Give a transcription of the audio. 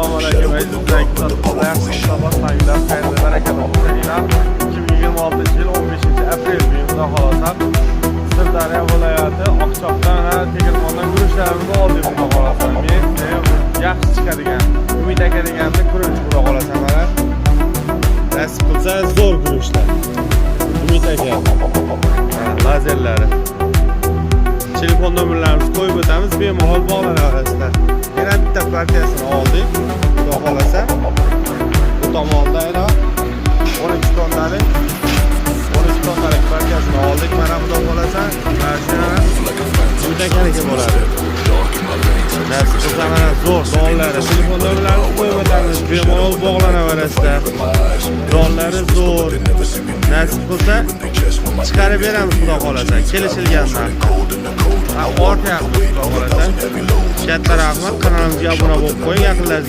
Assalomu alaykum azizlar. Sabah saylar, xayrli barakatli bo'lsin. 2026 yil 15-aprel kuni xohlasak Sirdaryo viloyati Oqchoqdan tegirmondan guruchlarimizni oldik xudo xolasa. Men yaxshi chiqadigan, Umid aka deganni guruch xudo xolasa mana. Nasib qilsa zo'r guruchlar. Umid aka. Lazerlari. Telefon nomerlarimizni qo'yib o'tamiz, bemalol bog'lanaverasizlar. Yana bitta partiyasini oldik. Xudo xolasa. Bu tomonda yana 12 tonnalik partiyasini oldik. Mana xudo xolasa, mashina judakaniki bo'ladi. Nasib qilsa mana zo'r donlari, telefon nomerlarini qo'yib o'tamiz, bemalol bog'lanaverasizlar. Donlari zo'r. Nasib qilsa chiqarib beramiz xudo xolasa, kelishilgan narxda. Ortyapmiz xudo xolasa. Katta rahmat, kanalimizga obuna bo'lib qo'ying, yaqinlaringizga